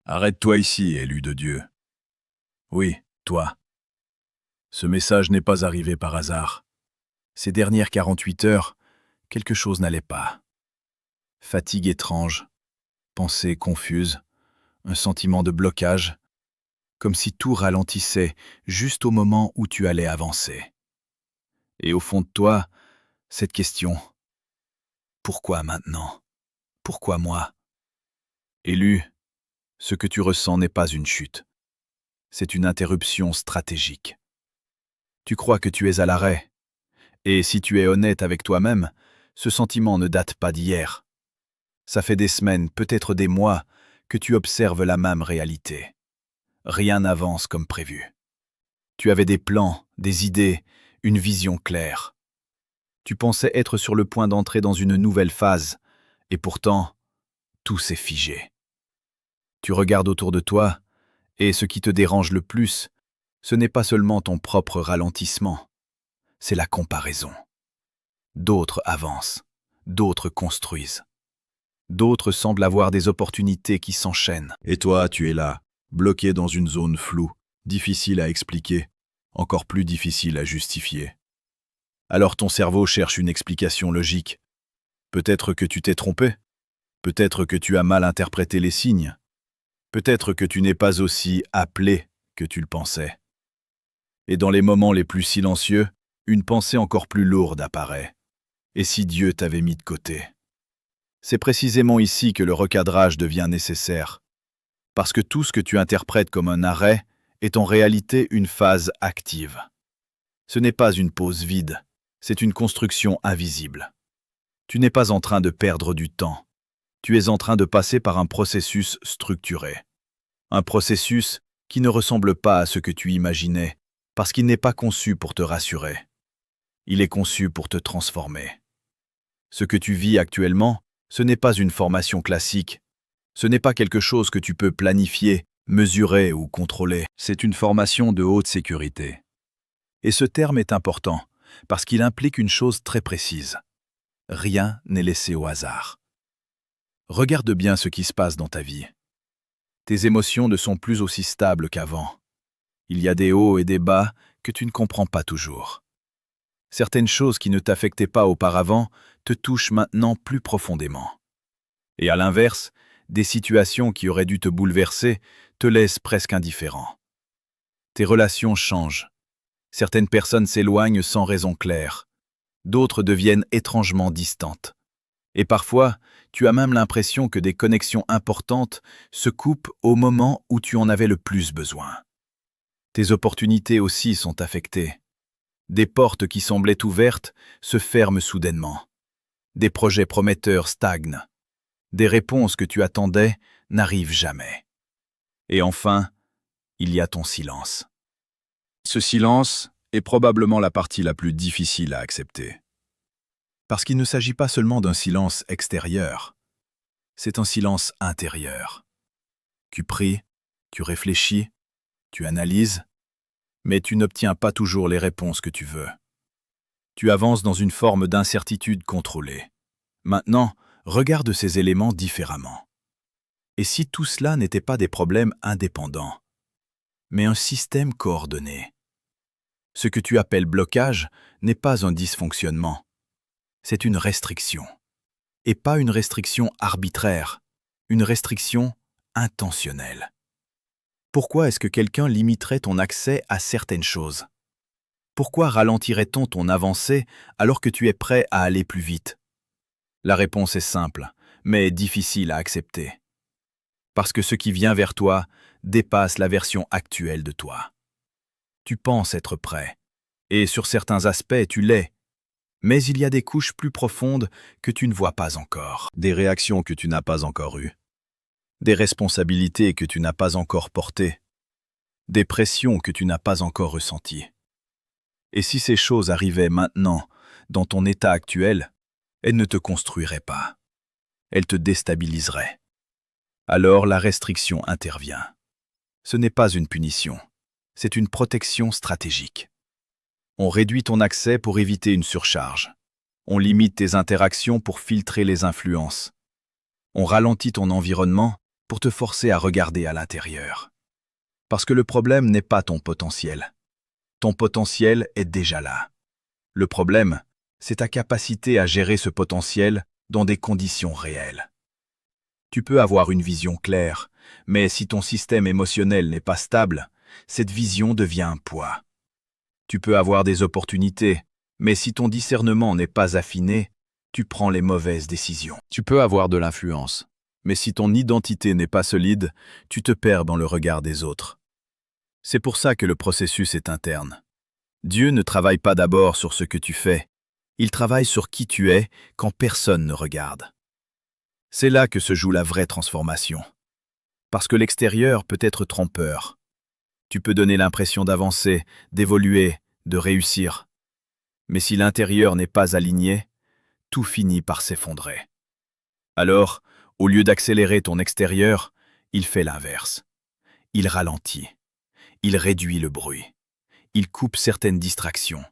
Arrête-toi ici, élu de Dieu. Oui, toi. Ce message n'est pas arrivé par hasard. Ces dernières 48 heures, quelque chose n'allait pas. Fatigue étrange, pensée confuse, un sentiment de blocage, comme si tout ralentissait juste au moment où tu allais avancer. Et au fond de toi, cette question: pourquoi maintenant? Pourquoi moi? Élu, ce que tu ressens n'est pas une chute. C'est une interruption stratégique. Tu crois que tu es à l'arrêt. Et si tu es honnête avec toi-même, ce sentiment ne date pas d'hier. Ça fait des semaines, peut-être des mois, que tu observes la même réalité. Rien n'avance comme prévu. Tu avais des plans, des idées, une vision claire. Tu pensais être sur le point d'entrer dans une nouvelle phase, et pourtant, tout s'est figé. Tu regardes autour de toi, et ce qui te dérange le plus, ce n'est pas seulement ton propre ralentissement, c'est la comparaison. D'autres avancent, d'autres construisent. D'autres semblent avoir des opportunités qui s'enchaînent. Et toi, tu es là, bloqué dans une zone floue, difficile à expliquer, encore plus difficile à justifier. Alors ton cerveau cherche une explication logique. Peut-être que tu t'es trompé. Peut-être que tu as mal interprété les signes. Peut-être que tu n'es pas aussi appelé que tu le pensais. Et dans les moments les plus silencieux, une pensée encore plus lourde apparaît. Et si Dieu t'avait mis de côté? C'est précisément ici que le recadrage devient nécessaire. Parce que tout ce que tu interprètes comme un arrêt est en réalité une phase active. Ce n'est pas une pause vide, c'est une construction invisible. Tu n'es pas en train de perdre du temps. Tu es en train de passer par un processus structuré. Un processus qui ne ressemble pas à ce que tu imaginais, parce qu'il n'est pas conçu pour te rassurer. Il est conçu pour te transformer. Ce que tu vis actuellement, ce n'est pas une formation classique. Ce n'est pas quelque chose que tu peux planifier, mesurer ou contrôler. C'est une formation de haute sécurité. Et ce terme est important, parce qu'il implique une chose très précise. Rien n'est laissé au hasard. Regarde bien ce qui se passe dans ta vie. Tes émotions ne sont plus aussi stables qu'avant. Il y a des hauts et des bas que tu ne comprends pas toujours. Certaines choses qui ne t'affectaient pas auparavant te touchent maintenant plus profondément. Et à l'inverse, des situations qui auraient dû te bouleverser te laissent presque indifférent. Tes relations changent. Certaines personnes s'éloignent sans raison claire. D'autres deviennent étrangement distantes. Et parfois, tu as même l'impression que des connexions importantes se coupent au moment où tu en avais le plus besoin. Tes opportunités aussi sont affectées. Des portes qui semblaient ouvertes se ferment soudainement. Des projets prometteurs stagnent. Des réponses que tu attendais n'arrivent jamais. Et enfin, il y a ton silence. Ce silence est probablement la partie la plus difficile à accepter. Parce qu'il ne s'agit pas seulement d'un silence extérieur, c'est un silence intérieur. Tu pries, tu réfléchis, tu analyses, mais tu n'obtiens pas toujours les réponses que tu veux. Tu avances dans une forme d'incertitude contrôlée. Maintenant, regarde ces éléments différemment. Et si tout cela n'était pas des problèmes indépendants, mais un système coordonné? Ce que tu appelles blocage n'est pas un dysfonctionnement. C'est une restriction. Et pas une restriction arbitraire, une restriction intentionnelle. Pourquoi est-ce que quelqu'un limiterait ton accès à certaines choses? Pourquoi ralentirait-on ton avancée alors que tu es prêt à aller plus vite? La réponse est simple, mais difficile à accepter. Parce que ce qui vient vers toi dépasse la version actuelle de toi. Tu penses être prêt, et sur certains aspects tu l'es, mais il y a des couches plus profondes que tu ne vois pas encore. Des réactions que tu n'as pas encore eues. Des responsabilités que tu n'as pas encore portées. Des pressions que tu n'as pas encore ressenties. Et si ces choses arrivaient maintenant, dans ton état actuel, elles ne te construiraient pas. Elles te déstabiliseraient. Alors la restriction intervient. Ce n'est pas une punition, c'est une protection stratégique. On réduit ton accès pour éviter une surcharge. On limite tes interactions pour filtrer les influences. On ralentit ton environnement pour te forcer à regarder à l'intérieur. Parce que le problème n'est pas ton potentiel. Ton potentiel est déjà là. Le problème, c'est ta capacité à gérer ce potentiel dans des conditions réelles. Tu peux avoir une vision claire, mais si ton système émotionnel n'est pas stable, cette vision devient un poids. Tu peux avoir des opportunités, mais si ton discernement n'est pas affiné, tu prends les mauvaises décisions. Tu peux avoir de l'influence, mais si ton identité n'est pas solide, tu te perds dans le regard des autres. C'est pour ça que le processus est interne. Dieu ne travaille pas d'abord sur ce que tu fais, il travaille sur qui tu es quand personne ne regarde. C'est là que se joue la vraie transformation. Parce que l'extérieur peut être trompeur. Tu peux donner l'impression d'avancer, d'évoluer, de réussir. Mais si l'intérieur n'est pas aligné, tout finit par s'effondrer. Alors, au lieu d'accélérer ton extérieur, il fait l'inverse. Il ralentit. Il réduit le bruit. Il coupe certaines distractions.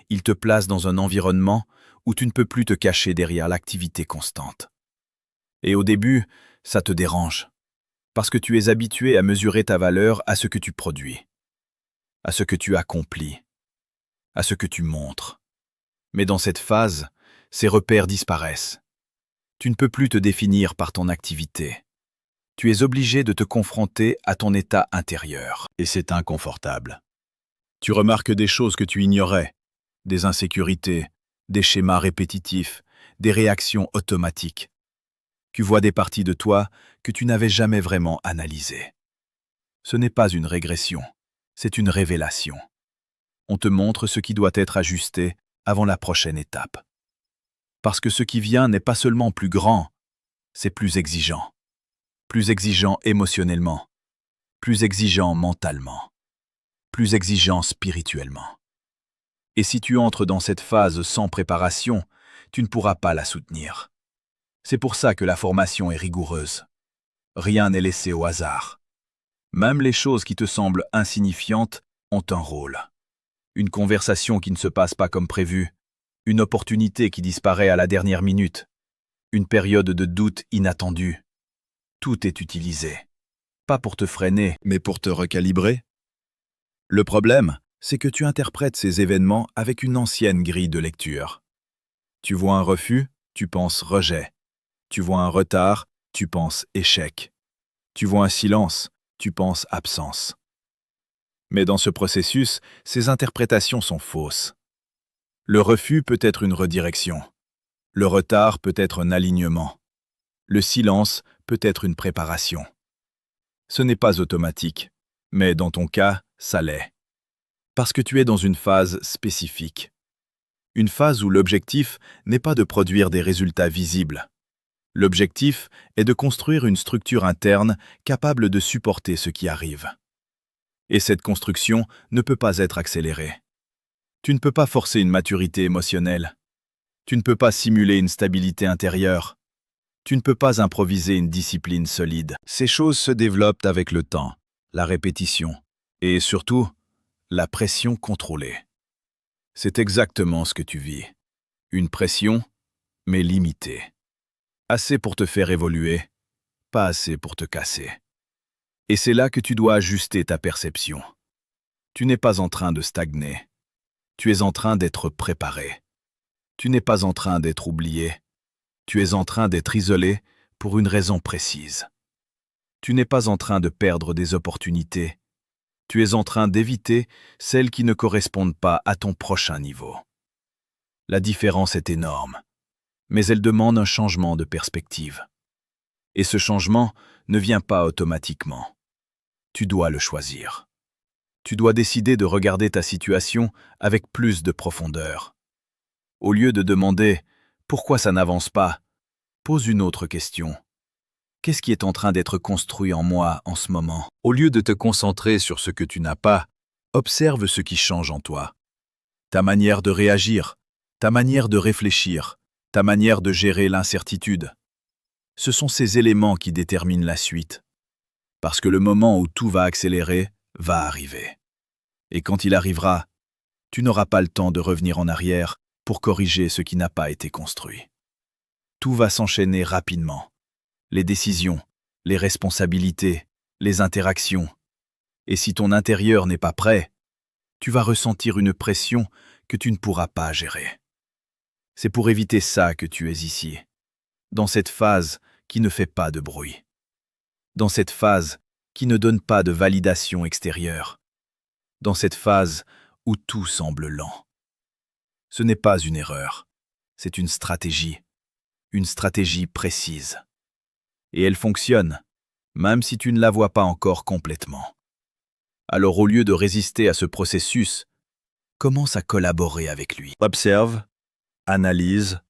Il te place dans un environnement où tu ne peux plus te cacher derrière l'activité constante. Et au début, ça te dérange, parce que tu es habitué à mesurer ta valeur à ce que tu produis, à ce que tu accomplis, à ce que tu montres. Mais dans cette phase, ces repères disparaissent. Tu ne peux plus te définir par ton activité. Tu es obligé de te confronter à ton état intérieur, et c'est inconfortable. Tu remarques des choses que tu ignorais, des insécurités, des schémas répétitifs, des réactions automatiques. Tu vois des parties de toi que tu n'avais jamais vraiment analysées. Ce n'est pas une régression, c'est une révélation. On te montre ce qui doit être ajusté avant la prochaine étape. Parce que ce qui vient n'est pas seulement plus grand, c'est plus exigeant émotionnellement, plus exigeant mentalement, plus exigeant spirituellement. Et si tu entres dans cette phase sans préparation, tu ne pourras pas la soutenir. C'est pour ça que la formation est rigoureuse. Rien n'est laissé au hasard. Même les choses qui te semblent insignifiantes ont un rôle. Une conversation qui ne se passe pas comme prévu, une opportunité qui disparaît à la dernière minute, une période de doute inattendue. Tout est utilisé. Pas pour te freiner, mais pour te recalibrer. Le problème, c'est que tu interprètes ces événements avec une ancienne grille de lecture. Tu vois un refus, tu penses rejet. Tu vois un retard, tu penses échec. Tu vois un silence, tu penses absence. Mais dans ce processus, ces interprétations sont fausses. Le refus peut être une redirection. Le retard peut être un alignement. Le silence peut être une préparation. Ce n'est pas automatique, mais dans ton cas, ça l'est. Parce que tu es dans une phase spécifique. Une phase où l'objectif n'est pas de produire des résultats visibles. L'objectif est de construire une structure interne capable de supporter ce qui arrive. Et cette construction ne peut pas être accélérée. Tu ne peux pas forcer une maturité émotionnelle. Tu ne peux pas simuler une stabilité intérieure. Tu ne peux pas improviser une discipline solide. Ces choses se développent avec le temps, la répétition et surtout, la pression contrôlée. C'est exactement ce que tu vis. Une pression, mais limitée. Assez pour te faire évoluer, pas assez pour te casser. Et c'est là que tu dois ajuster ta perception. Tu n'es pas en train de stagner. Tu es en train d'être préparé. Tu n'es pas en train d'être oublié. Tu es en train d'être isolé pour une raison précise. Tu n'es pas en train de perdre des opportunités. Tu es en train d'éviter celles qui ne correspondent pas à ton prochain niveau. La différence est énorme, mais elle demande un changement de perspective. Et ce changement ne vient pas automatiquement. Tu dois le choisir. Tu dois décider de regarder ta situation avec plus de profondeur. Au lieu de demander « Pourquoi ça n'avance pas ?», pose une autre question. Qu'est-ce qui est en train d'être construit en moi en ce moment? Au lieu de te concentrer sur ce que tu n'as pas, observe ce qui change en toi. Ta manière de réagir, ta manière de réfléchir, ta manière de gérer l'incertitude. Ce sont ces éléments qui déterminent la suite. Parce que le moment où tout va accélérer va arriver. Et quand il arrivera, tu n'auras pas le temps de revenir en arrière pour corriger ce qui n'a pas été construit. Tout va s'enchaîner rapidement. Les décisions, les responsabilités, les interactions. Et si ton intérieur n'est pas prêt, tu vas ressentir une pression que tu ne pourras pas gérer. C'est pour éviter ça que tu es ici, dans cette phase qui ne fait pas de bruit, dans cette phase qui ne donne pas de validation extérieure, dans cette phase où tout semble lent. Ce n'est pas une erreur, c'est une stratégie précise. Et elle fonctionne, même si tu ne la vois pas encore complètement. Alors au lieu de résister à ce processus, commence à collaborer avec lui. Observe, analyse,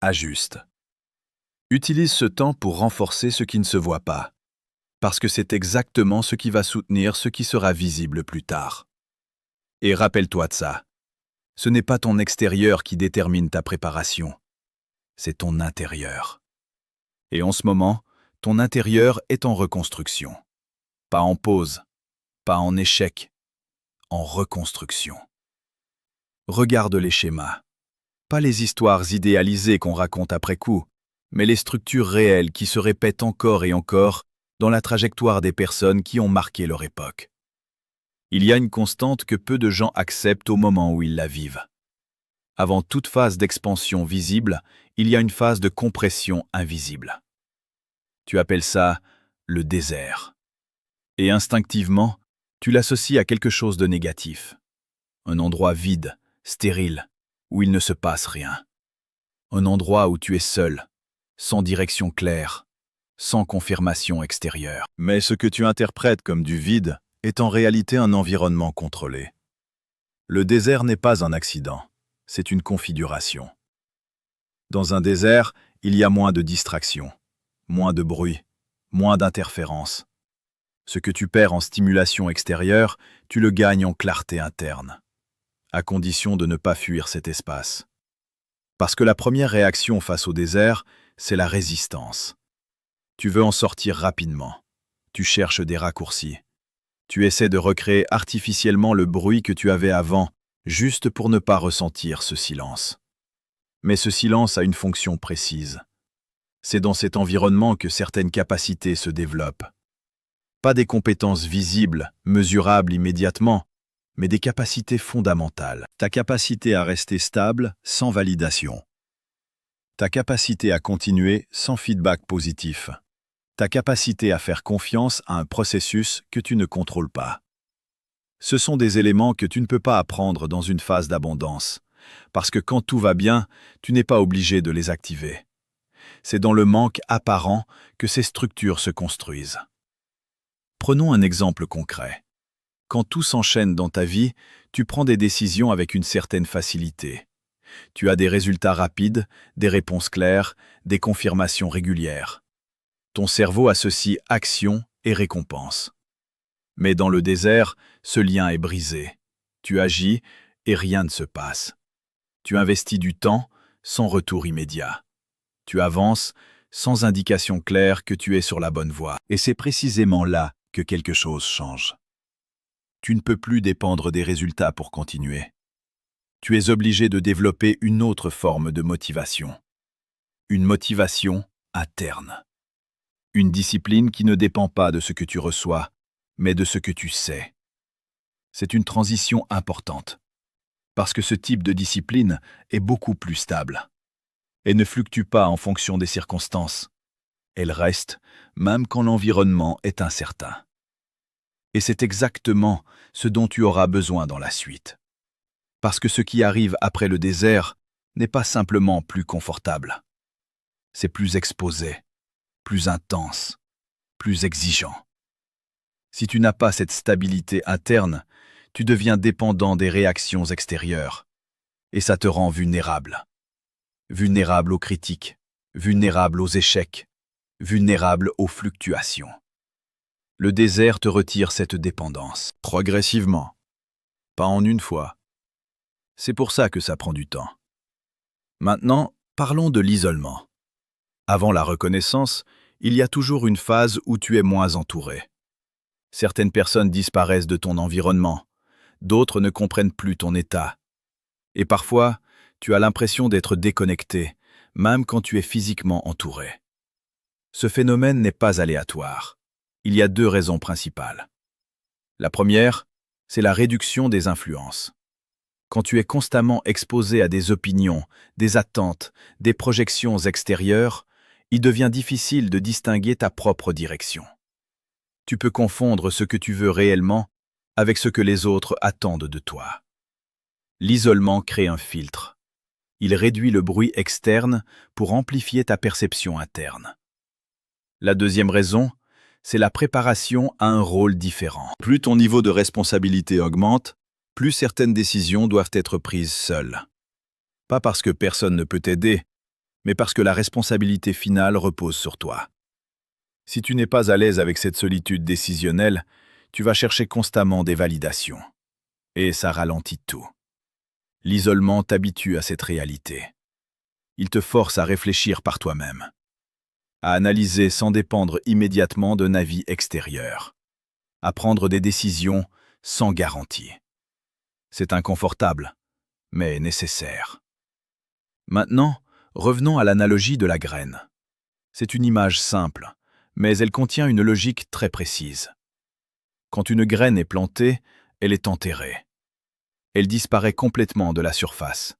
ajuste. Utilise ce temps pour renforcer ce qui ne se voit pas, parce que c'est exactement ce qui va soutenir ce qui sera visible plus tard. Et rappelle-toi de ça. Ce n'est pas ton extérieur qui détermine ta préparation, c'est ton intérieur. Et en ce moment, ton intérieur est en reconstruction. Pas en pause, pas en échec, en reconstruction. Regarde les schémas. Pas les histoires idéalisées qu'on raconte après coup, mais les structures réelles qui se répètent encore et encore dans la trajectoire des personnes qui ont marqué leur époque. Il y a une constante que peu de gens acceptent au moment où ils la vivent. Avant toute phase d'expansion visible, il y a une phase de compression invisible. Tu appelles ça le désert. Et instinctivement, tu l'associes à quelque chose de négatif. Un endroit vide, stérile, où il ne se passe rien. Un endroit où tu es seul, sans direction claire, sans confirmation extérieure. Mais ce que tu interprètes comme du vide est en réalité un environnement contrôlé. Le désert n'est pas un accident, c'est une configuration. Dans un désert, il y a moins de distractions, moins de bruit, moins d'interférences. Ce que tu perds en stimulation extérieure, tu le gagnes en clarté interne, à condition de ne pas fuir cet espace. Parce que la première réaction face au désert, c'est la résistance. Tu veux en sortir rapidement. Tu cherches des raccourcis. Tu essaies de recréer artificiellement le bruit que tu avais avant, juste pour ne pas ressentir ce silence. Mais ce silence a une fonction précise. C'est dans cet environnement que certaines capacités se développent. Pas des compétences visibles, mesurables immédiatement, mais des capacités fondamentales. Ta capacité à rester stable sans validation. Ta capacité à continuer sans feedback positif. Ta capacité à faire confiance à un processus que tu ne contrôles pas. Ce sont des éléments que tu ne peux pas apprendre dans une phase d'abondance, parce que quand tout va bien, tu n'es pas obligé de les activer. C'est dans le manque apparent que ces structures se construisent. Prenons un exemple concret. Quand tout s'enchaîne dans ta vie, tu prends des décisions avec une certaine facilité. Tu as des résultats rapides, des réponses claires, des confirmations régulières. Ton cerveau associe action et récompense. Mais dans le désert, ce lien est brisé. Tu agis et rien ne se passe. Tu investis du temps sans retour immédiat. Tu avances sans indication claire que tu es sur la bonne voie. Et c'est précisément là que quelque chose change. Tu ne peux plus dépendre des résultats pour continuer. Tu es obligé de développer une autre forme de motivation. Une motivation interne. Une discipline qui ne dépend pas de ce que tu reçois, mais de ce que tu sais. C'est une transition importante, parce que ce type de discipline est beaucoup plus stable. Elle ne fluctue pas en fonction des circonstances. Elle reste, même quand l'environnement est incertain. Et c'est exactement ce dont tu auras besoin dans la suite. Parce que ce qui arrive après le désert n'est pas simplement plus confortable. C'est plus exposé, plus intense, plus exigeant. Si tu n'as pas cette stabilité interne, tu deviens dépendant des réactions extérieures. Et ça te rend vulnérable. Vulnérable aux critiques, vulnérable aux échecs, vulnérable aux fluctuations. Le désert te retire cette dépendance, progressivement, pas en une fois. C'est pour ça que ça prend du temps. Maintenant, parlons de l'isolement. Avant la reconnaissance, il y a toujours une phase où tu es moins entouré. Certaines personnes disparaissent de ton environnement, d'autres ne comprennent plus ton état. Et parfois, tu as l'impression d'être déconnecté, même quand tu es physiquement entouré. Ce phénomène n'est pas aléatoire. Il y a deux raisons principales. La première, c'est la réduction des influences. Quand tu es constamment exposé à des opinions, des attentes, des projections extérieures, il devient difficile de distinguer ta propre direction. Tu peux confondre ce que tu veux réellement avec ce que les autres attendent de toi. L'isolement crée un filtre. Il réduit le bruit externe pour amplifier ta perception interne. La deuxième raison, c'est la préparation à un rôle différent. Plus ton niveau de responsabilité augmente, plus certaines décisions doivent être prises seules. Pas parce que personne ne peut t'aider, mais parce que la responsabilité finale repose sur toi. Si tu n'es pas à l'aise avec cette solitude décisionnelle, tu vas chercher constamment des validations. Et ça ralentit tout. L'isolement t'habitue à cette réalité. Il te force à réfléchir par toi-même, à analyser sans dépendre immédiatement d'un avis extérieur, à prendre des décisions sans garantie. C'est inconfortable, mais nécessaire. Maintenant, revenons à l'analogie de la graine. C'est une image simple, mais elle contient une logique très précise. Quand une graine est plantée, elle est enterrée. Elle disparaît complètement de la surface.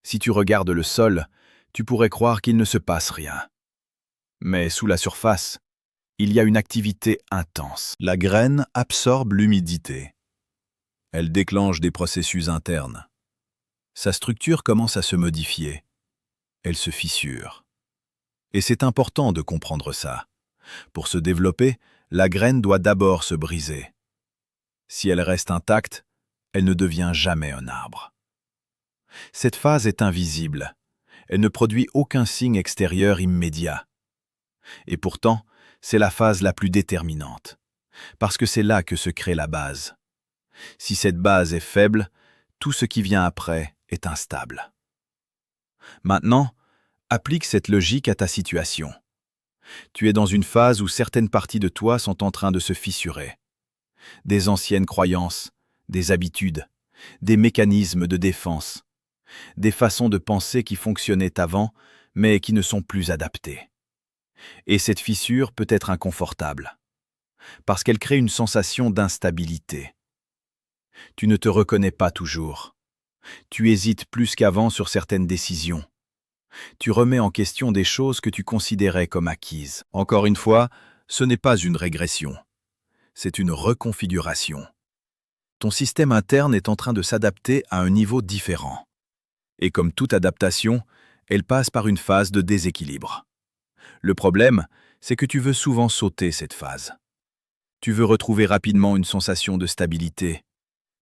Si tu regardes le sol, tu pourrais croire qu'il ne se passe rien. Mais sous la surface, il y a une activité intense. La graine absorbe l'humidité. Elle déclenche des processus internes. Sa structure commence à se modifier. Elle se fissure. Et c'est important de comprendre ça. Pour se développer, la graine doit d'abord se briser. Si elle reste intacte, elle ne devient jamais un arbre. Cette phase est invisible. Elle ne produit aucun signe extérieur immédiat. Et pourtant, c'est la phase la plus déterminante, parce que c'est là que se crée la base. Si cette base est faible, tout ce qui vient après est instable. Maintenant, applique cette logique à ta situation. Tu es dans une phase où certaines parties de toi sont en train de se fissurer. Des anciennes croyances, des habitudes, des mécanismes de défense, des façons de penser qui fonctionnaient avant, mais qui ne sont plus adaptées. Et cette fissure peut être inconfortable, parce qu'elle crée une sensation d'instabilité. Tu ne te reconnais pas toujours. Tu hésites plus qu'avant sur certaines décisions. Tu remets en question des choses que tu considérais comme acquises. Encore une fois, ce n'est pas une régression. C'est une reconfiguration. Ton système interne est en train de s'adapter à un niveau différent. Et comme toute adaptation, elle passe par une phase de déséquilibre. Le problème, c'est que tu veux souvent sauter cette phase. Tu veux retrouver rapidement une sensation de stabilité.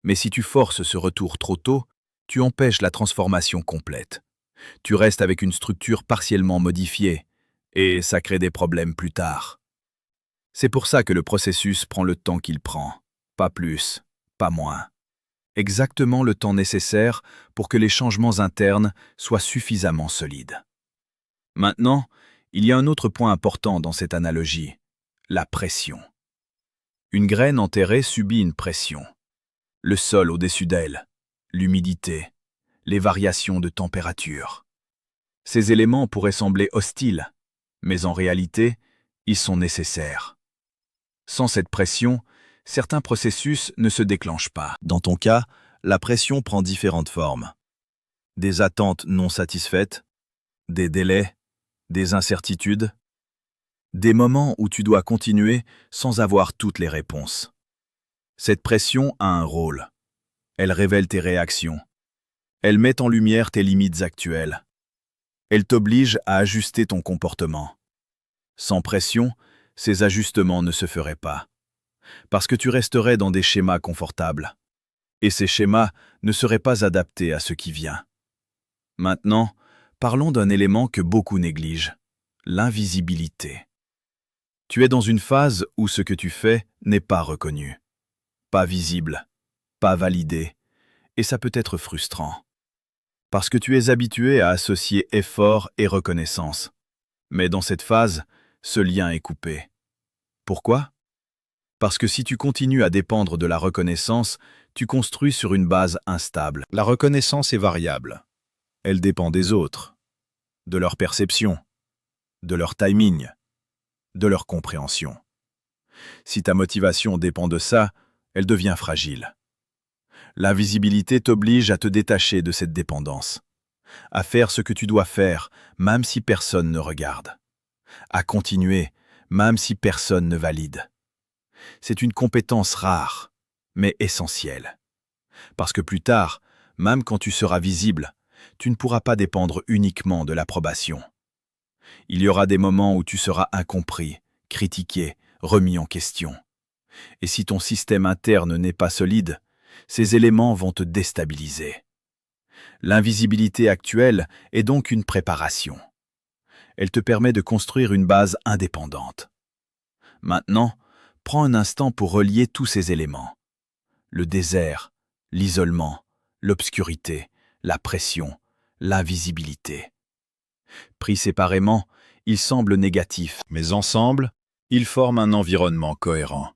Mais si tu forces ce retour trop tôt, tu empêches la transformation complète. Tu restes avec une structure partiellement modifiée, et ça crée des problèmes plus tard. C'est pour ça que le processus prend le temps qu'il prend. Pas plus, pas moins. Exactement le temps nécessaire pour que les changements internes soient suffisamment solides. Maintenant, il y a un autre point important dans cette analogie, la pression. Une graine enterrée subit une pression. Le sol au-dessus d'elle, l'humidité, les variations de température. Ces éléments pourraient sembler hostiles, mais en réalité, ils sont nécessaires. Sans cette pression, certains processus ne se déclenchent pas. Dans ton cas, la pression prend différentes formes. Des attentes non satisfaites, des délais, des incertitudes, des moments où tu dois continuer sans avoir toutes les réponses. Cette pression a un rôle. Elle révèle tes réactions. Elle met en lumière tes limites actuelles. Elle t'oblige à ajuster ton comportement. Sans pression, ces ajustements ne se feraient pas. Parce que tu resterais dans des schémas confortables. Et ces schémas ne seraient pas adaptés à ce qui vient. Maintenant, parlons d'un élément que beaucoup négligent, l'invisibilité. Tu es dans une phase où ce que tu fais n'est pas reconnu, pas visible, pas validé, et ça peut être frustrant. Parce que tu es habitué à associer effort et reconnaissance. Mais dans cette phase, ce lien est coupé. Pourquoi? Parce que si tu continues à dépendre de la reconnaissance, tu construis sur une base instable. La reconnaissance est variable. Elle dépend des autres, de leur perception, de leur timing, de leur compréhension. Si ta motivation dépend de ça, elle devient fragile. L'invisibilité t'oblige à te détacher de cette dépendance, à faire ce que tu dois faire, même si personne ne regarde, à continuer, même si personne ne valide. C'est une compétence rare, mais essentielle. Parce que plus tard, même quand tu seras visible, tu ne pourras pas dépendre uniquement de l'approbation. Il y aura des moments où tu seras incompris, critiqué, remis en question. Et si ton système interne n'est pas solide, ces éléments vont te déstabiliser. L'invisibilité actuelle est donc une préparation. Elle te permet de construire une base indépendante. Maintenant, prends un instant pour relier tous ces éléments. Le désert, l'isolement, l'obscurité, la pression, l'invisibilité. Pris séparément, ils semblent négatifs, mais ensemble, ils forment un environnement cohérent.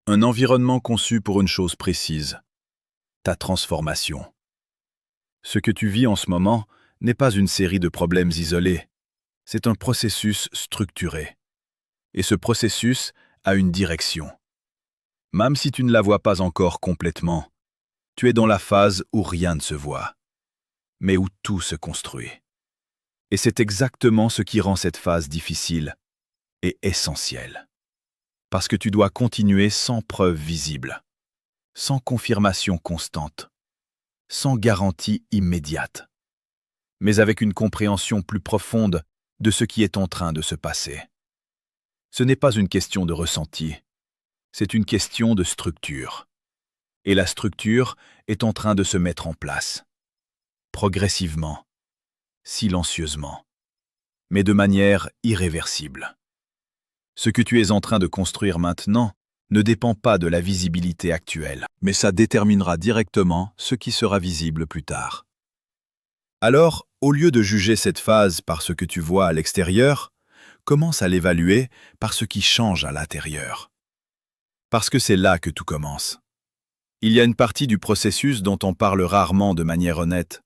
Un environnement conçu pour une chose précise, ta transformation. Ce que tu vis en ce moment n'est pas une série de problèmes isolés, c'est un processus structuré. Et ce processus a une direction. Même si tu ne la vois pas encore complètement, tu es dans la phase où rien ne se voit, mais où tout se construit. Et c'est exactement ce qui rend cette phase difficile et essentielle. Parce que tu dois continuer sans preuve visible, sans confirmation constante, sans garantie immédiate, mais avec une compréhension plus profonde de ce qui est en train de se passer. Ce n'est pas une question de ressenti, c'est une question de structure. Et la structure est en train de se mettre en place, progressivement, silencieusement, mais de manière irréversible. Ce que tu es en train de construire maintenant ne dépend pas de la visibilité actuelle, mais ça déterminera directement ce qui sera visible plus tard. Alors, au lieu de juger cette phase par ce que tu vois à l'extérieur, commence à l'évaluer par ce qui change à l'intérieur. Parce que c'est là que tout commence. Il y a une partie du processus dont on parle rarement de manière honnête.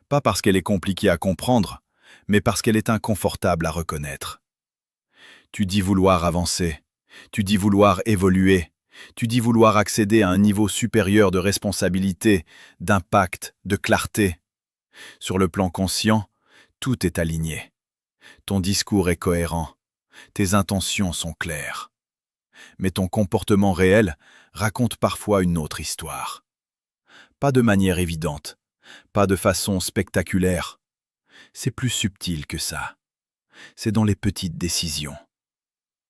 Pas parce qu'elle est compliquée à comprendre, mais parce qu'elle est inconfortable à reconnaître. Tu dis vouloir avancer, tu dis vouloir évoluer, tu dis vouloir accéder à un niveau supérieur de responsabilité, d'impact, de clarté. Sur le plan conscient, tout est aligné. Ton discours est cohérent, tes intentions sont claires. Mais ton comportement réel raconte parfois une autre histoire. Pas de manière évidente, pas de façon spectaculaire. C'est plus subtil que ça. C'est dans les petites décisions.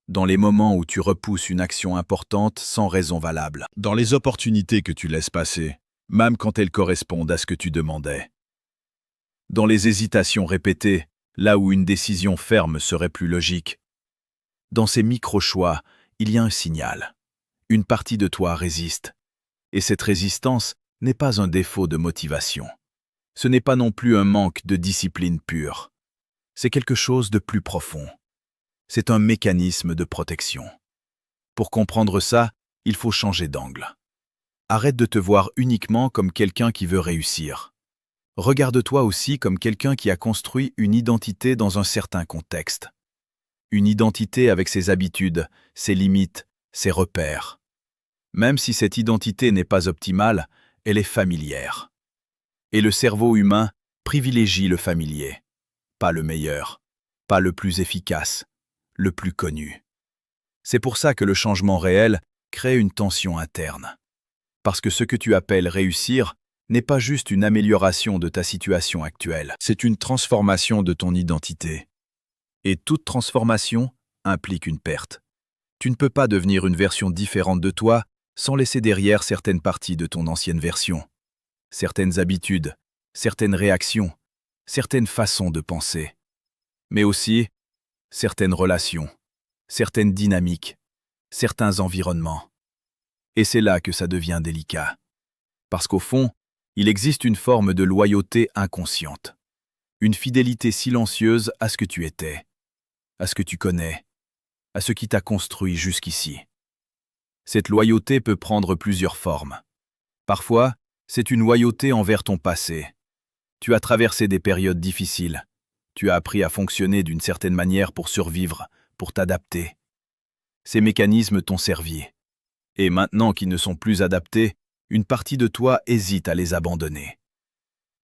Dans les moments où tu repousses une action importante sans raison valable. Dans les opportunités que tu laisses passer, même quand elles correspondent à ce que tu demandais. Dans les hésitations répétées, là où une décision ferme serait plus logique. Dans ces micro-choix, il y a un signal. Une partie de toi résiste. Et cette résistance n'est pas un défaut de motivation. Ce n'est pas non plus un manque de discipline pure. C'est quelque chose de plus profond. C'est un mécanisme de protection. Pour comprendre ça, il faut changer d'angle. Arrête de te voir uniquement comme quelqu'un qui veut réussir. Regarde-toi aussi comme quelqu'un qui a construit une identité dans un certain contexte. Une identité avec ses habitudes, ses limites, ses repères. Même si cette identité n'est pas optimale, elle est familière. Et le cerveau humain privilégie le familier. Pas le meilleur, pas le plus efficace, le plus connu. C'est pour ça que le changement réel crée une tension interne. Parce que ce que tu appelles réussir n'est pas juste une amélioration de ta situation actuelle, c'est une transformation de ton identité. Et toute transformation implique une perte. Tu ne peux pas devenir une version différente de toi sans laisser derrière certaines parties de ton ancienne version. Certaines habitudes, certaines réactions, certaines façons de penser. Mais aussi certaines relations, certaines dynamiques, certains environnements. Et c'est là que ça devient délicat. Parce qu'au fond, il existe une forme de loyauté inconsciente. Une fidélité silencieuse à ce que tu étais, à ce que tu connais, à ce qui t'a construit jusqu'ici. Cette loyauté peut prendre plusieurs formes. Parfois, c'est une loyauté envers ton passé. Tu as traversé des périodes difficiles. Tu as appris à fonctionner d'une certaine manière pour survivre, pour t'adapter. Ces mécanismes t'ont servi. Et maintenant qu'ils ne sont plus adaptés, une partie de toi hésite à les abandonner.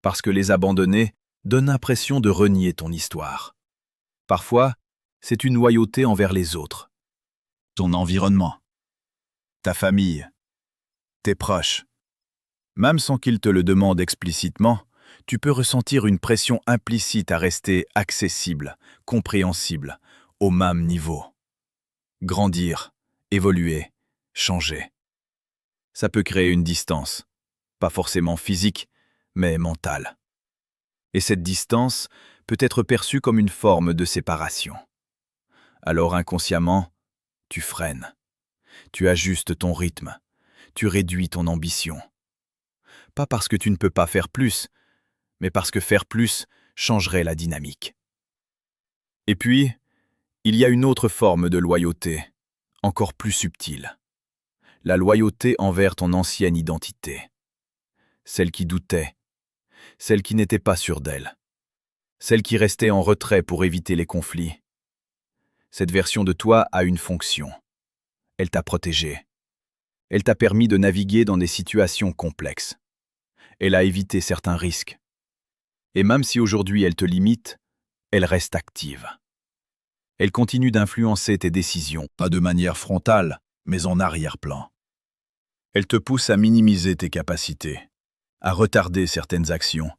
Parce que les abandonner donne l'impression de renier ton histoire. Parfois, c'est une loyauté envers les autres. Ton environnement, ta famille, tes proches. Même sans qu'ils te le demandent explicitement, tu peux ressentir une pression implicite à rester accessible, compréhensible, au même niveau. Grandir, évoluer, changer. Ça peut créer une distance, pas forcément physique, mais mentale. Et cette distance peut être perçue comme une forme de séparation. Alors inconsciemment, tu freines, tu ajustes ton rythme, tu réduis ton ambition. Pas parce que tu ne peux pas faire plus, mais parce que faire plus changerait la dynamique. Et puis, il y a une autre forme de loyauté, encore plus subtile. La loyauté envers ton ancienne identité. Celle qui doutait, celle qui n'était pas sûre d'elle, celle qui restait en retrait pour éviter les conflits. Cette version de toi a une fonction. Elle t'a protégé. Elle t'a permis de naviguer dans des situations complexes. Elle a évité certains risques. Et même si aujourd'hui elle te limite, elle reste active. Elle continue d'influencer tes décisions, pas de manière frontale, mais en arrière-plan. Elle te pousse à minimiser tes capacités, à retarder certaines actions,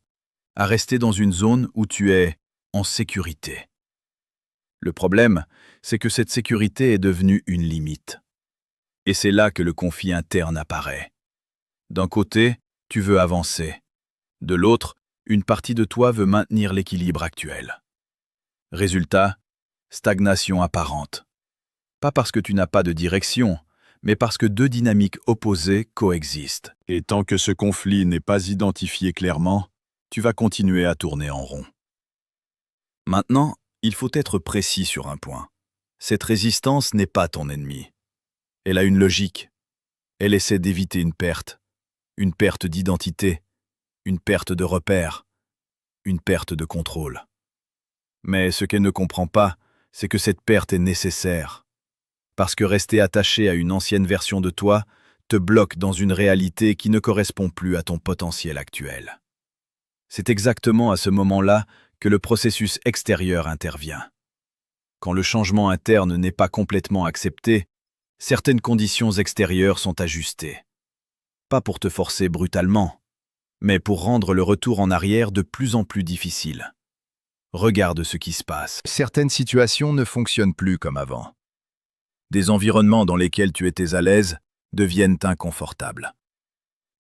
à rester dans une zone où tu es en sécurité. Le problème, c'est que cette sécurité est devenue une limite. Et c'est là que le conflit interne apparaît. D'un côté, tu veux avancer. De l'autre, une partie de toi veut maintenir l'équilibre actuel. Résultat, stagnation apparente. Pas parce que tu n'as pas de direction, mais parce que deux dynamiques opposées coexistent. Et tant que ce conflit n'est pas identifié clairement, tu vas continuer à tourner en rond. Maintenant, il faut être précis sur un point. Cette résistance n'est pas ton ennemi. Elle a une logique. Elle essaie d'éviter une perte d'identité, une perte de repère, une perte de contrôle. Mais ce qu'elle ne comprend pas, c'est que cette perte est nécessaire. Parce que rester attaché à une ancienne version de toi te bloque dans une réalité qui ne correspond plus à ton potentiel actuel. C'est exactement à ce moment-là que le processus extérieur intervient. Quand le changement interne n'est pas complètement accepté, certaines conditions extérieures sont ajustées. Pas pour te forcer brutalement, mais pour rendre le retour en arrière de plus en plus difficile. Regarde ce qui se passe. Certaines situations ne fonctionnent plus comme avant. Des environnements dans lesquels tu étais à l'aise deviennent inconfortables.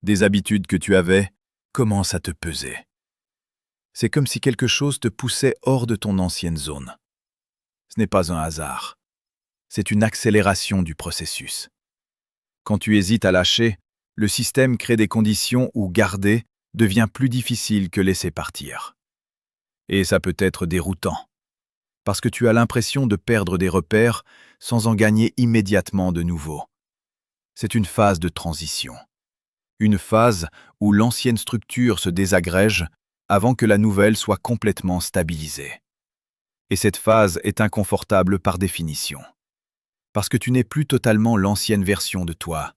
Des habitudes que tu avais commencent à te peser. C'est comme si quelque chose te poussait hors de ton ancienne zone. Ce n'est pas un hasard. C'est une accélération du processus. Quand tu hésites à lâcher, le système crée des conditions où garder devient plus difficile que laisser partir. Et ça peut être déroutant, parce que tu as l'impression de perdre des repères sans en gagner immédiatement de nouveaux. C'est une phase de transition. Une phase où l'ancienne structure se désagrège avant que la nouvelle soit complètement stabilisée. Et cette phase est inconfortable par définition. Parce que tu n'es plus totalement l'ancienne version de toi,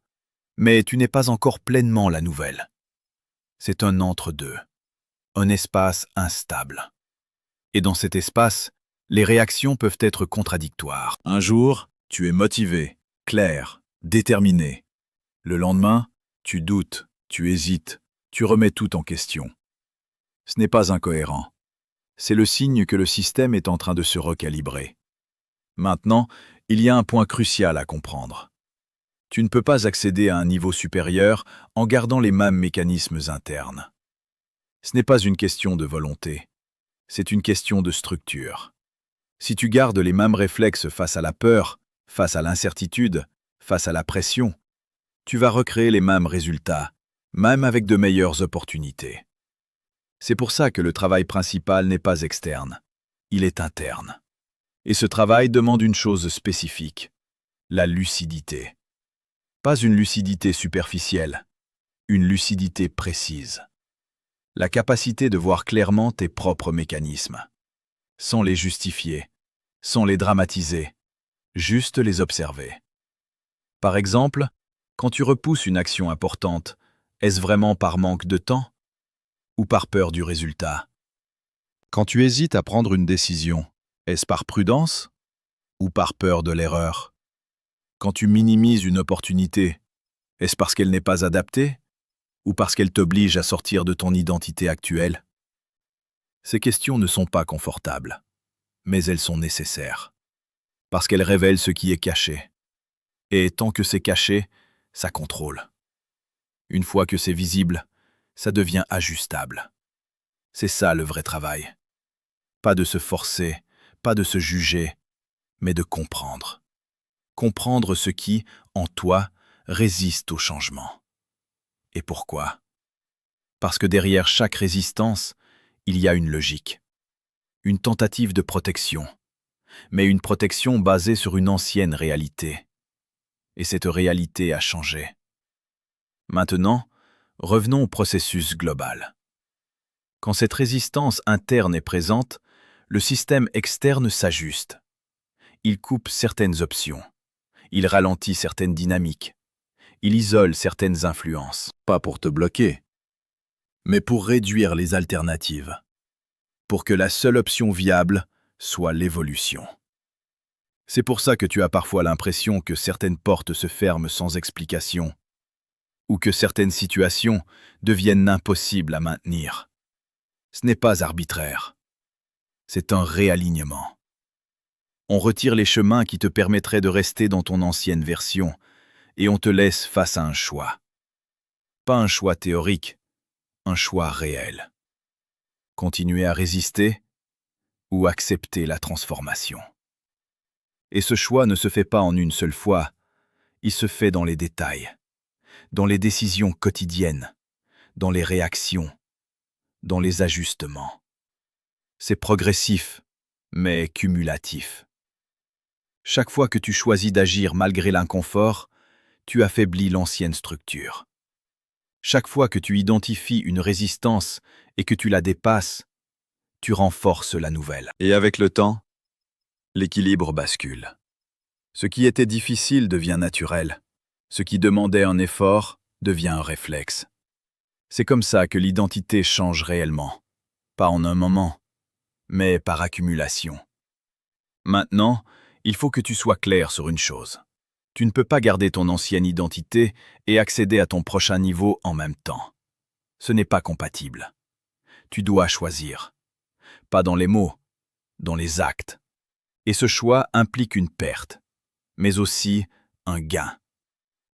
mais tu n'es pas encore pleinement la nouvelle. C'est un entre-deux, un espace instable. Et dans cet espace, les réactions peuvent être contradictoires. Un jour, tu es motivé, clair, déterminé. Le lendemain, tu doutes, tu hésites, tu remets tout en question. Ce n'est pas incohérent. C'est le signe que le système est en train de se recalibrer. Maintenant, il y a un point crucial à comprendre. Tu ne peux pas accéder à un niveau supérieur en gardant les mêmes mécanismes internes. Ce n'est pas une question de volonté. C'est une question de structure. Si tu gardes les mêmes réflexes face à la peur, face à l'incertitude, face à la pression, tu vas recréer les mêmes résultats, même avec de meilleures opportunités. C'est pour ça que le travail principal n'est pas externe, il est interne. Et ce travail demande une chose spécifique, la lucidité. Pas une lucidité superficielle, une lucidité précise. La capacité de voir clairement tes propres mécanismes, sans les justifier, sans les dramatiser, Juste les observer. Par exemple, quand tu repousses une action importante, est-ce vraiment par manque de temps ou par peur du résultat? Quand tu hésites à prendre une décision, est-ce par prudence ou par peur de l'erreur? Quand tu minimises une opportunité, est-ce parce qu'elle n'est pas adaptée ou parce qu'elle t'oblige à sortir de ton identité actuelle? Ces questions ne sont pas confortables, mais elles sont nécessaires, parce qu'elles révèlent ce qui est caché. Et tant que c'est caché, ça contrôle. Une fois que c'est visible, ça devient ajustable. C'est ça le vrai travail. Pas de se forcer, pas de se juger, mais de comprendre. Comprendre ce qui, en toi, résiste au changement. Et pourquoi? Parce que derrière chaque résistance, il y a une logique. Une tentative de protection, mais une protection basée sur une ancienne réalité. Et cette réalité a changé. Maintenant, revenons au processus global. Quand cette résistance interne est présente, le système externe s'ajuste. Il coupe certaines options. Il ralentit certaines dynamiques. Il isole certaines influences. Pas pour te bloquer, mais pour réduire les alternatives. Pour que la seule option viable soit l'évolution. C'est pour ça que tu as parfois l'impression que certaines portes se ferment sans explication, ou que certaines situations deviennent impossibles à maintenir. Ce n'est pas arbitraire. C'est un réalignement. On retire les chemins qui te permettraient de rester dans ton ancienne version, et on te laisse face à un choix. Pas un choix théorique, un choix réel. Continuer à résister ou accepter la transformation. Et ce choix ne se fait pas en une seule fois, il se fait dans les détails, dans les décisions quotidiennes, dans les réactions, dans les ajustements. C'est progressif, mais cumulatif. Chaque fois que tu choisis d'agir malgré l'inconfort, tu affaiblis l'ancienne structure. Chaque fois que tu identifies une résistance et que tu la dépasses, tu renforces la nouvelle. Et avec le temps, l'équilibre bascule. Ce qui était difficile devient naturel. Ce qui demandait un effort devient un réflexe. C'est comme ça que l'identité change réellement. Pas en un moment, mais par accumulation. Maintenant, il faut que tu sois clair sur une chose. Tu ne peux pas garder ton ancienne identité et accéder à ton prochain niveau en même temps. Ce n'est pas compatible. Tu dois choisir. Pas dans les mots, dans les actes. Et ce choix implique une perte, mais aussi un gain.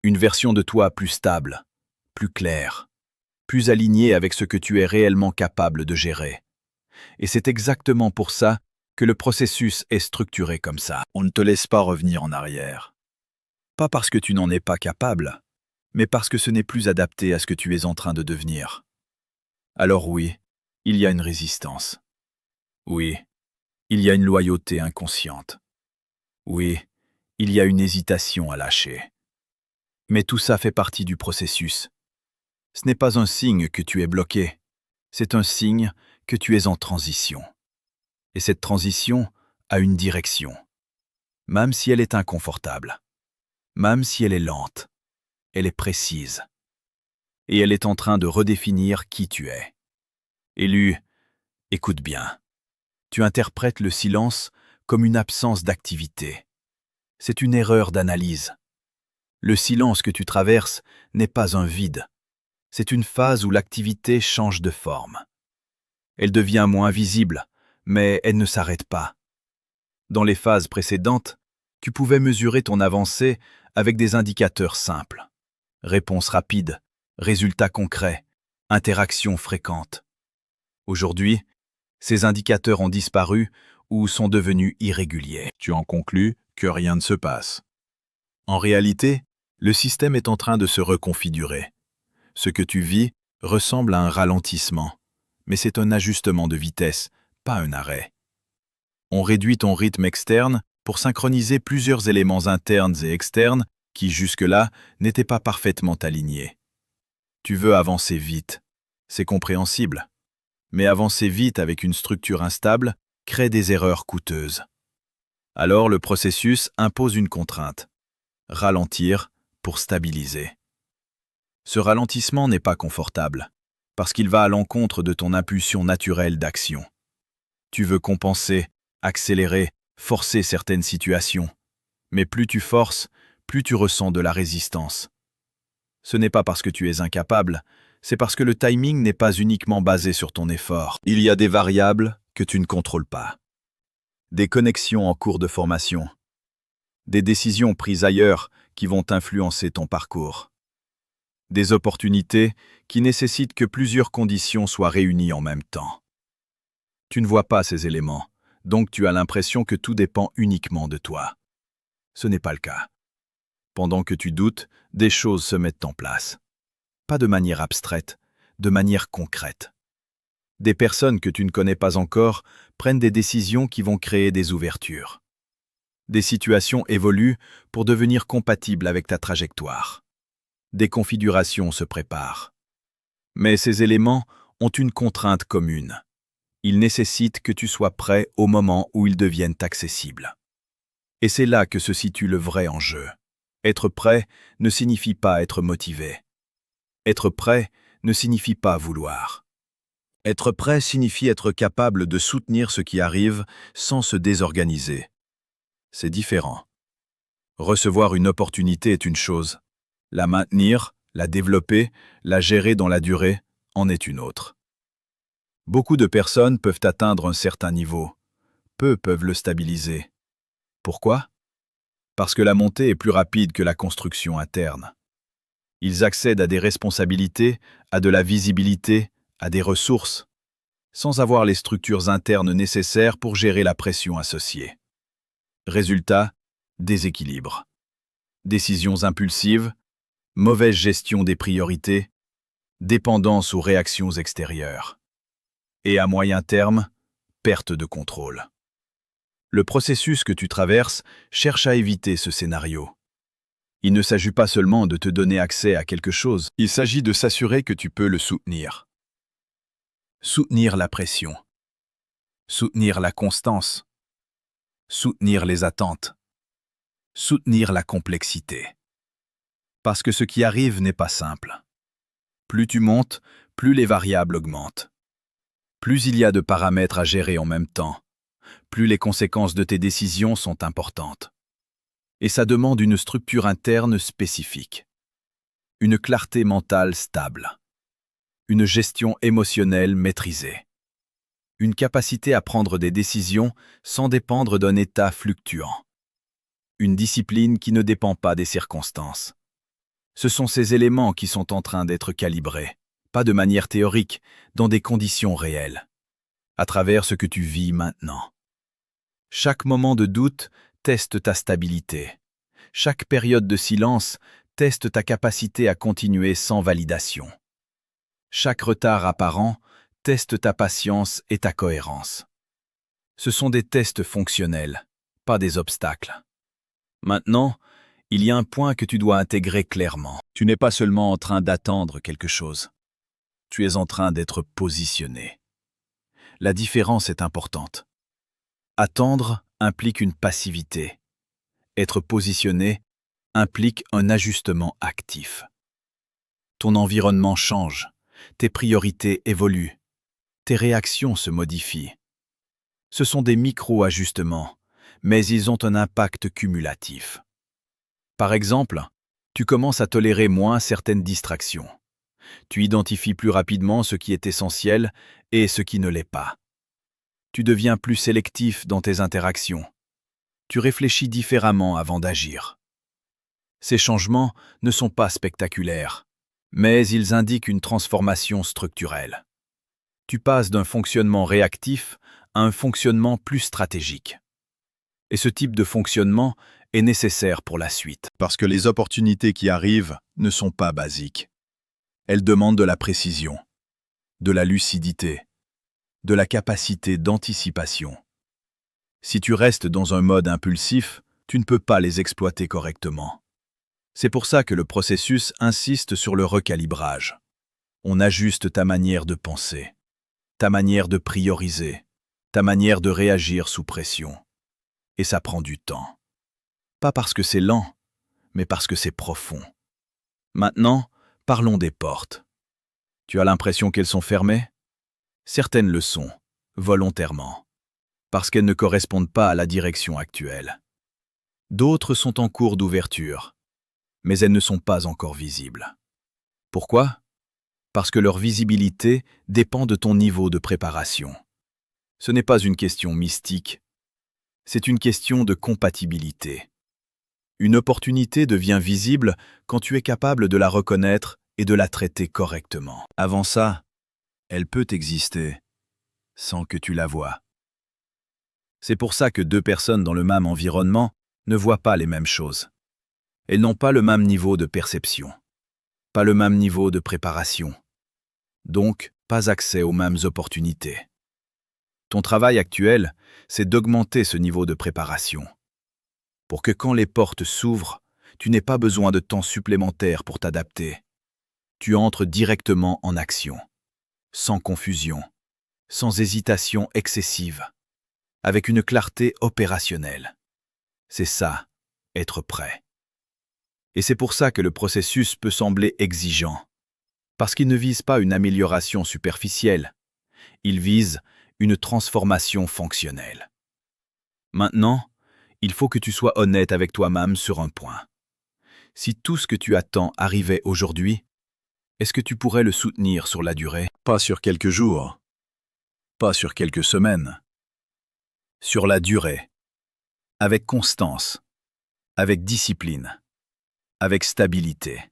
Une version de toi plus stable, plus claire, plus alignée avec ce que tu es réellement capable de gérer. Et c'est exactement pour ça que le processus est structuré comme ça. On ne te laisse pas revenir en arrière. Pas parce que tu n'en es pas capable, mais parce que ce n'est plus adapté à ce que tu es en train de devenir. Alors oui, il y a une résistance. Oui, il y a une loyauté inconsciente. Oui, il y a une hésitation à lâcher. Mais tout ça fait partie du processus. Ce n'est pas un signe que tu es bloqué, c'est un signe que tu es en transition. Et cette transition a une direction, même si elle est inconfortable, même si elle est lente, elle est précise. Et elle est en train de redéfinir qui tu es. Élu, écoute bien. Tu interprètes le silence comme une absence d'activité. C'est une erreur d'analyse. Le silence que tu traverses n'est pas un vide. C'est une phase où l'activité change de forme. Elle devient moins visible, mais elle ne s'arrête pas. Dans les phases précédentes, tu pouvais mesurer ton avancée avec des indicateurs simples. Réponse rapide, résultats concrets, interactions fréquentes. Aujourd'hui, ces indicateurs ont disparu ou sont devenus irréguliers. Tu en conclus que rien ne se passe. En réalité, le système est en train de se reconfigurer. Ce que tu vis ressemble à un ralentissement, mais c'est un ajustement de vitesse, pas un arrêt. On réduit ton rythme externe pour synchroniser plusieurs éléments internes et externes qui, jusque-là, n'étaient pas parfaitement alignés. Tu veux avancer vite. C'est compréhensible. Mais avancer vite avec une structure instable crée des erreurs coûteuses. Alors le processus impose une contrainte. Ralentir pour stabiliser. Ce ralentissement n'est pas confortable, parce qu'il va à l'encontre de ton impulsion naturelle d'action. Tu veux compenser, accélérer, forcer certaines situations. Mais plus tu forces, plus tu ressens de la résistance. Ce n'est pas parce que tu es incapable, c'est parce que le timing n'est pas uniquement basé sur ton effort. Il y a des variables que tu ne contrôles pas. Des connexions en cours de formation. Des décisions prises ailleurs qui vont influencer ton parcours. Des opportunités qui nécessitent que plusieurs conditions soient réunies en même temps. Tu ne vois pas ces éléments, donc tu as l'impression que tout dépend uniquement de toi. Ce n'est pas le cas. Pendant que tu doutes, des choses se mettent en place. Pas de manière abstraite, de manière concrète. Des personnes que tu ne connais pas encore prennent des décisions qui vont créer des ouvertures. Des situations évoluent pour devenir compatibles avec ta trajectoire. Des configurations se préparent. Mais ces éléments ont une contrainte commune. Ils nécessitent que tu sois prêt au moment où ils deviennent accessibles. Et c'est là que se situe le vrai enjeu. Être prêt ne signifie pas être motivé. Être prêt ne signifie pas vouloir. Être prêt signifie être capable de soutenir ce qui arrive sans se désorganiser. C'est différent. Recevoir une opportunité est une chose. La maintenir, la développer, la gérer dans la durée en est une autre. Beaucoup de personnes peuvent atteindre un certain niveau. Peu peuvent le stabiliser. Pourquoi? Parce que la montée est plus rapide que la construction interne. Ils accèdent à des responsabilités, à de la visibilité, à des ressources, sans avoir les structures internes nécessaires pour gérer la pression associée. Résultat, déséquilibre. Décisions impulsives, mauvaise gestion des priorités, dépendance aux réactions extérieures. Et à moyen terme, perte de contrôle. Le processus que tu traverses cherche à éviter ce scénario. Il ne s'agit pas seulement de te donner accès à quelque chose, il s'agit de s'assurer que tu peux le soutenir. Soutenir la pression. Soutenir la constance. Soutenir les attentes. Soutenir la complexité. Parce que ce qui arrive n'est pas simple. Plus tu montes, plus les variables augmentent. Plus il y a de paramètres à gérer en même temps, plus les conséquences de tes décisions sont importantes. Et ça demande une structure interne spécifique. Une clarté mentale stable. Une gestion émotionnelle maîtrisée. Une capacité à prendre des décisions sans dépendre d'un état fluctuant. Une discipline qui ne dépend pas des circonstances. Ce sont ces éléments qui sont en train d'être calibrés, pas de manière théorique, dans des conditions réelles, à travers ce que tu vis maintenant. Chaque moment de doute teste ta stabilité. Chaque période de silence teste ta capacité à continuer sans validation. Chaque retard apparent teste ta patience et ta cohérence. Ce sont des tests fonctionnels, pas des obstacles. Maintenant, il y a un point que tu dois intégrer clairement. Tu n'es pas seulement en train d'attendre quelque chose. Tu es en train d'être positionné. La différence est importante. Attendre implique une passivité. Être positionné implique un ajustement actif. Ton environnement change, tes priorités évoluent, tes réactions se modifient. Ce sont des micro-ajustements, mais ils ont un impact cumulatif. Par exemple, tu commences à tolérer moins certaines distractions. Tu identifies plus rapidement ce qui est essentiel et ce qui ne l'est pas. Tu deviens plus sélectif dans tes interactions. Tu réfléchis différemment avant d'agir. Ces changements ne sont pas spectaculaires, mais ils indiquent une transformation structurelle. Tu passes d'un fonctionnement réactif à un fonctionnement plus stratégique. Et ce type de fonctionnement est nécessaire pour la suite. Parce que les opportunités qui arrivent ne sont pas basiques. Elles demandent de la précision, de la lucidité, de la capacité d'anticipation. Si tu restes dans un mode impulsif, tu ne peux pas les exploiter correctement. C'est pour ça que le processus insiste sur le recalibrage. On ajuste ta manière de penser, ta manière de prioriser, ta manière de réagir sous pression. Et ça prend du temps. Pas parce que c'est lent, mais parce que c'est profond. Maintenant, parlons des portes. Tu as l'impression qu'elles sont fermées? Certaines le sont, volontairement, parce qu'elles ne correspondent pas à la direction actuelle. D'autres sont en cours d'ouverture, mais elles ne sont pas encore visibles. Pourquoi? Parce que leur visibilité dépend de ton niveau de préparation. Ce n'est pas une question mystique, c'est une question de compatibilité. Une opportunité devient visible quand tu es capable de la reconnaître et de la traiter correctement. Avant ça, elle peut exister sans que tu la vois. C'est pour ça que deux personnes dans le même environnement ne voient pas les mêmes choses. Elles n'ont pas le même niveau de perception, pas le même niveau de préparation, donc pas accès aux mêmes opportunités. Ton travail actuel, c'est d'augmenter ce niveau de préparation, pour que quand les portes s'ouvrent, tu n'aies pas besoin de temps supplémentaire pour t'adapter. Tu entres directement en action, sans confusion, sans hésitation excessive, avec une clarté opérationnelle. C'est ça, être prêt. Et c'est pour ça que le processus peut sembler exigeant, parce qu'il ne vise pas une amélioration superficielle, il vise une transformation fonctionnelle. Maintenant, il faut que tu sois honnête avec toi-même sur un point. Si tout ce que tu attends arrivait aujourd'hui, est-ce que tu pourrais le soutenir sur la durée? Pas sur quelques jours, pas sur quelques semaines. Sur la durée, avec constance, avec discipline, avec stabilité.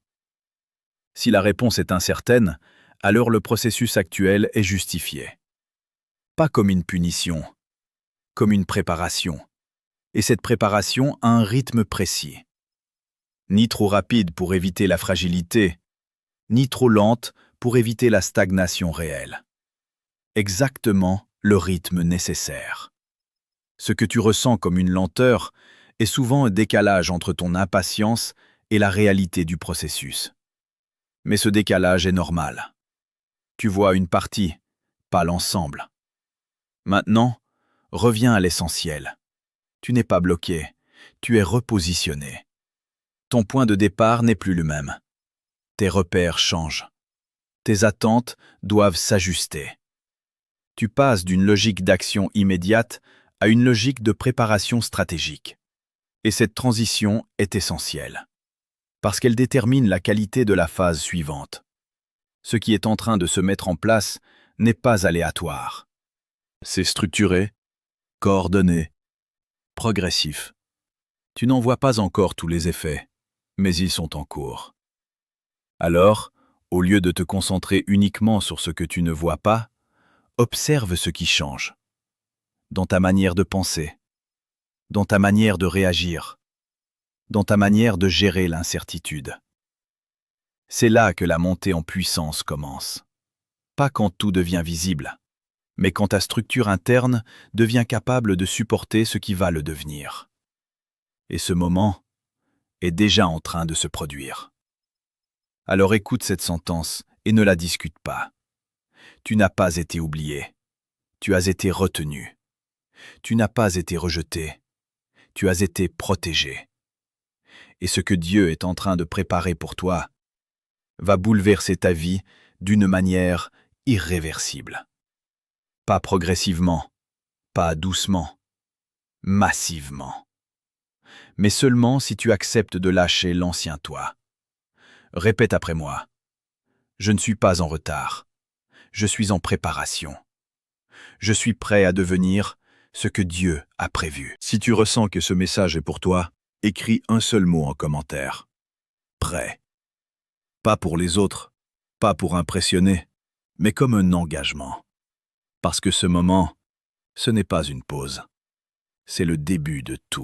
Si la réponse est incertaine, alors le processus actuel est justifié. Pas comme une punition, comme une préparation. Et cette préparation a un rythme précis. Ni trop rapide pour éviter la fragilité, ni trop lente pour éviter la stagnation réelle. Exactement le rythme nécessaire. Ce que tu ressens comme une lenteur est souvent un décalage entre ton impatience et la réalité du processus. Mais ce décalage est normal. Tu vois une partie, pas l'ensemble. Maintenant, reviens à l'essentiel. Tu n'es pas bloqué, tu es repositionné. Ton point de départ n'est plus le même. Tes repères changent. Tes attentes doivent s'ajuster. Tu passes d'une logique d'action immédiate à une logique de préparation stratégique. Et cette transition est essentielle, parce qu'elle détermine la qualité de la phase suivante. Ce qui est en train de se mettre en place n'est pas aléatoire. C'est structuré, coordonné, progressif. Tu n'en vois pas encore tous les effets, mais ils sont en cours. Alors, au lieu de te concentrer uniquement sur ce que tu ne vois pas, observe ce qui change. Dans ta manière de penser, dans ta manière de réagir, dans ta manière de gérer l'incertitude. C'est là que la montée en puissance commence. Pas quand tout devient visible, mais quand ta structure interne devient capable de supporter ce qui va le devenir. Et ce moment est déjà en train de se produire. Alors écoute cette sentence et ne la discute pas. Tu n'as pas été oublié. Tu as été retenu. Tu n'as pas été rejeté. Tu as été protégé. Et ce que Dieu est en train de préparer pour toi va bouleverser ta vie d'une manière irréversible. Pas progressivement, pas doucement, massivement. Mais seulement si tu acceptes de lâcher l'ancien toi. Répète après moi. Je ne suis pas en retard. Je suis en préparation. Je suis prêt à devenir ce que Dieu a prévu. Si tu ressens que ce message est pour toi, écris un seul mot en commentaire. Prêt. Pas pour les autres, pas pour impressionner, mais comme un engagement. Parce que ce moment, ce n'est pas une pause. C'est le début de tout.